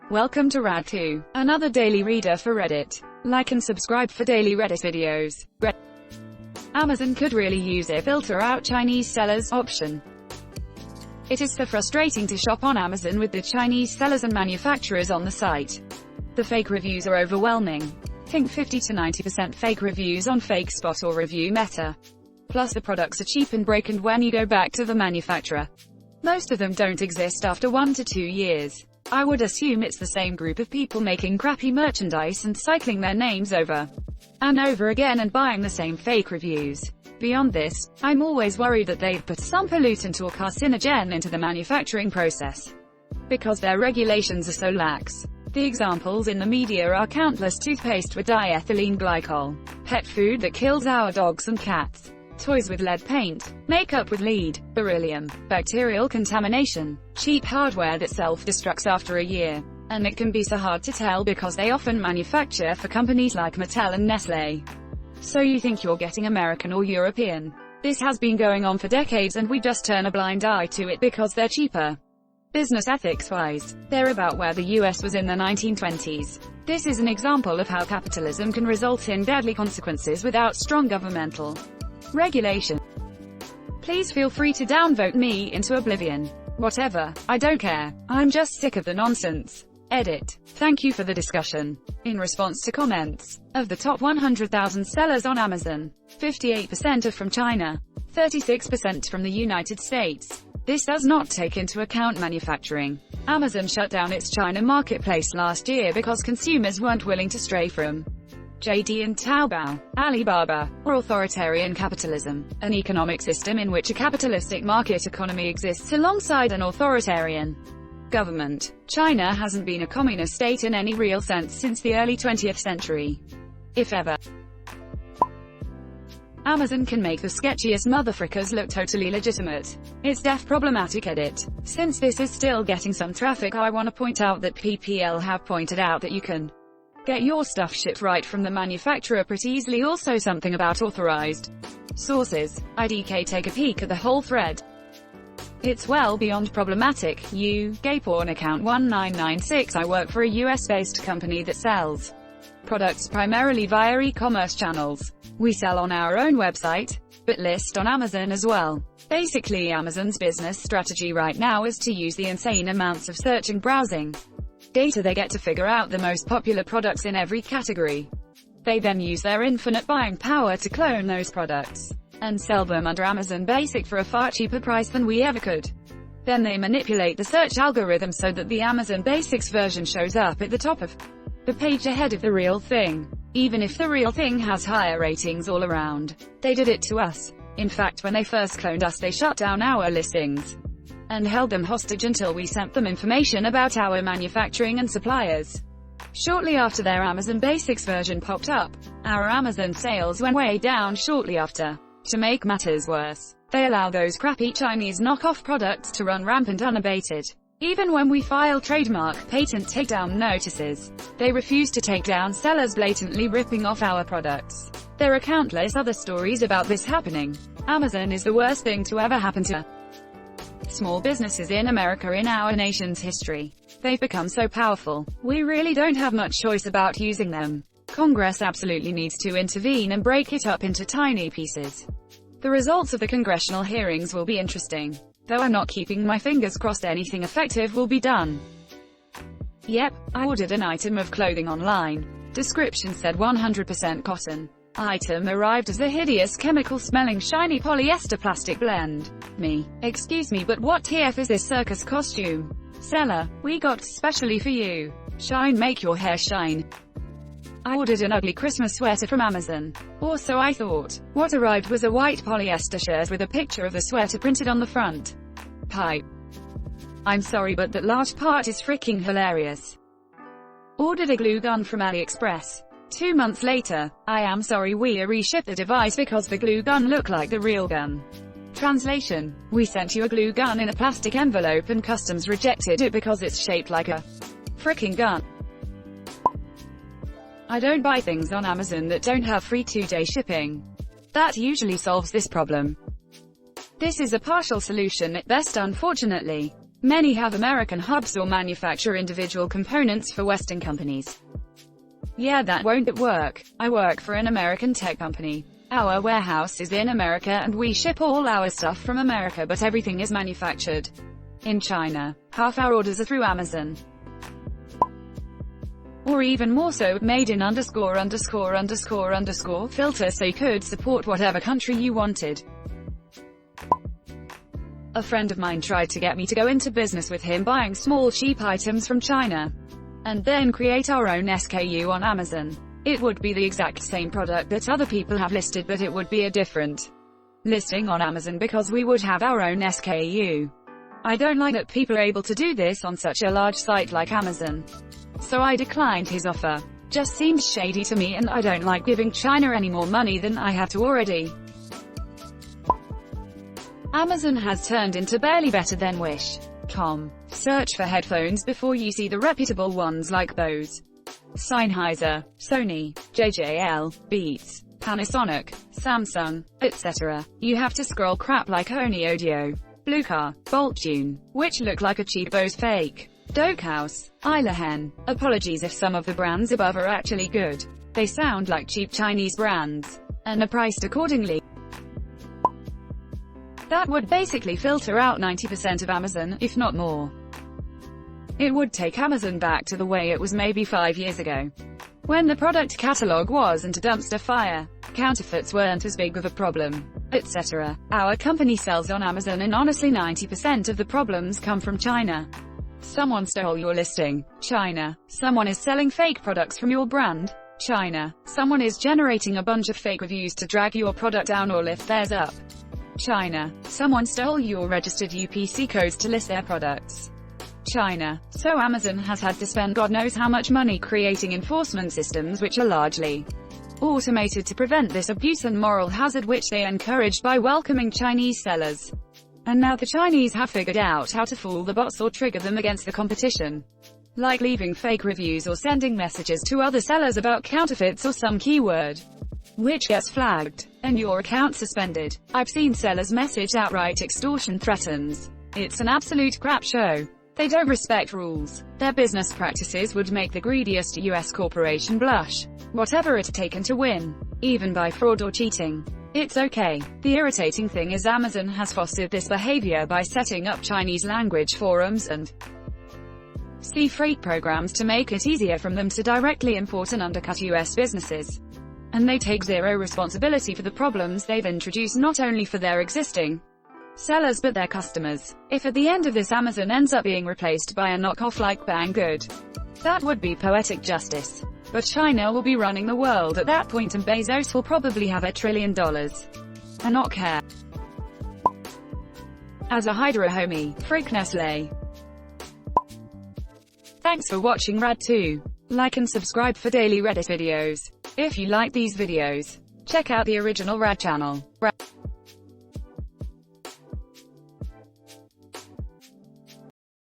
Welcome to Rad2, another daily reader for Reddit. Like and subscribe for daily Reddit videos. Amazon could really use a filter out Chinese sellers option. It is so frustrating to shop on Amazon with the Chinese sellers and manufacturers on the site. The fake reviews are overwhelming. Think 50 to 90% fake reviews on FakeSpot or Review Meta. Plus the products are cheap and break and when you go back to the manufacturer. Most of them don't exist after 1 to 2 years. I would assume it's the same group of people making crappy merchandise and cycling their names over and over again and buying the same fake reviews. Beyond this, I'm always worried that they've put some pollutant or carcinogen into the manufacturing process, because their regulations are so lax. The examples in the media are countless: toothpaste with diethylene glycol, pet food that kills our dogs and cats, toys with lead paint, makeup with lead, beryllium, bacterial contamination, cheap hardware that self-destructs after a year. And it can be so hard to tell because they often manufacture for companies like Mattel and Nestlé. So you think you're getting American or European. This has been going on for decades and we just turn a blind eye to it because they're cheaper. Business ethics-wise, they're about where the US was in the 1920s. This is an example of how capitalism can result in deadly consequences without strong governmental regulation. Please feel free to downvote me into oblivion. Whatever, I don't care. I'm just sick of the nonsense. Edit. Thank you for the discussion. In response to comments, of the top 100,000 sellers on Amazon, 58% are from China, 36% from the United States. This does not take into account manufacturing. Amazon shut down its China marketplace last year because consumers weren't willing to stray from JD and Taobao, Alibaba, or authoritarian capitalism, an economic system in which a capitalistic market economy exists alongside an authoritarian government. China hasn't been a communist state in any real sense since the early 20th century, if ever. Amazon can make the sketchiest motherfrickers look totally legitimate. It's def problematic. Edit. Since this is still getting some traffic, I want to point out that PPL have pointed out that you can get your stuff shipped right from the manufacturer pretty easily. Also something about authorized sources. IDK take a peek at the whole thread. It's well beyond problematic. Gay porn account 1996. I work for a US-based company that sells products primarily via e-commerce channels. We sell on our own website, but list on Amazon as well. Basically, Amazon's business strategy right now is to use the insane amounts of search and browsing data they get to figure out the most popular products in every category. They then use their infinite buying power to clone those products and sell them under Amazon Basic for a far cheaper price than we ever could. Then they manipulate the search algorithm so that the Amazon Basics version shows up at the top of the page ahead of the real thing, even if the real thing has higher ratings all around. They did it to us. In fact, when they first cloned us, they shut down our listings and held them hostage until we sent them information about our manufacturing and suppliers. Shortly after their Amazon Basics version popped up, our Amazon sales went way down shortly after. To make matters worse, they allow those crappy Chinese knockoff products to run rampant unabated. Even when we file trademark, patent takedown notices, they refuse to take down sellers blatantly ripping off our products. There are countless other stories about this happening. Amazon is the worst thing to ever happen to small businesses in America in our nation's history. They've become so powerful, we really don't have much choice about using them. Congress absolutely needs to intervene and break it up into tiny pieces. The results of the congressional hearings will be interesting, though I'm not keeping my fingers crossed anything effective will be done. Yep, I ordered an item of clothing online. Description said 100% cotton. Item arrived as a hideous chemical-smelling shiny polyester plastic blend. Me. Excuse me, but what TF is this circus costume? Seller. We got specially for you. Shine, make your hair shine. I ordered an ugly Christmas sweater from Amazon. Or so I thought. What arrived was a white polyester shirt with a picture of the sweater printed on the front. Pipe. I'm sorry, but that last part is freaking hilarious. Ordered a glue gun from AliExpress. 2 months later, I am sorry, we reshipped the device because the glue gun looked like the real gun. Translation: we sent you a glue gun in a plastic envelope and customs rejected it because it's shaped like a freaking gun. I don't buy things on Amazon that don't have free 2-day shipping. That usually solves this problem. This is a partial solution at best, unfortunately. Many have American hubs or manufacture individual components for Western companies. Yeah, that won't work. I work for an American tech company. Our warehouse is in America and we ship all our stuff from America, but everything is manufactured in China. Half our orders are through Amazon. Or even more so, made in ____ filter, so you could support whatever country you wanted. A friend of mine tried to get me to go into business with him, buying small cheap items from China, and then create our own SKU on Amazon. It would be the exact same product that other people have listed, but it would be a different listing on Amazon because we would have our own SKU. I don't like that people are able to do this on such a large site like Amazon. So I declined his offer. Just seems shady to me, and I don't like giving China any more money than I have to already. Amazon has turned into barely better than Wish.com. Search for headphones before you see the reputable ones like Bose, Sennheiser, Sony, JJL, Beats, Panasonic, Samsung, etc. You have to scroll crap like Oni Audio, Bluecar, Bolttune, which look like a cheap Bose fake. Dokehouse, Eilerhen. Apologies if some of the brands above are actually good. They sound like cheap Chinese brands, and are priced accordingly. That would basically filter out 90% of Amazon, if not more. It would take Amazon back to the way it was maybe 5 years ago, when the product catalog wasn't a dumpster fire, counterfeits weren't as big of a problem, etc. Our company sells on Amazon, and honestly 90% of the problems come from China. Someone stole your listing, China. Someone is selling fake products from your brand, China. Someone is generating a bunch of fake reviews to drag your product down or lift theirs up, China. Someone stole your registered UPC codes to list their products, China. So Amazon has had to spend God knows how much money creating enforcement systems which are largely automated to prevent this abuse and moral hazard, which they encouraged by welcoming Chinese sellers. And now the Chinese have figured out how to fool the bots or trigger them against the competition, like leaving fake reviews or sending messages to other sellers about counterfeits or some keyword, which gets flagged, and your account suspended. I've seen sellers message outright extortion threats. It's an absolute crap show. They don't respect rules. Their business practices would make the greediest US corporation blush. Whatever it's taken to win, even by fraud or cheating. It's okay. The irritating thing is Amazon has fostered this behavior by setting up Chinese language forums and sea freight programs to make it easier for them to directly import and undercut US businesses. And they take zero responsibility for the problems they've introduced, not only for their existing sellers but their customers. If at the end of this Amazon ends up being replaced by a knockoff like Banggood, that would be poetic justice. But China will be running the world at that point, and Bezos will probably have $1 trillion and not care. As a Hydra homie, frick Nestle. Thanks for watching Rad2. Like and subscribe for daily Reddit videos. If you like these videos, check out the original Rad channel.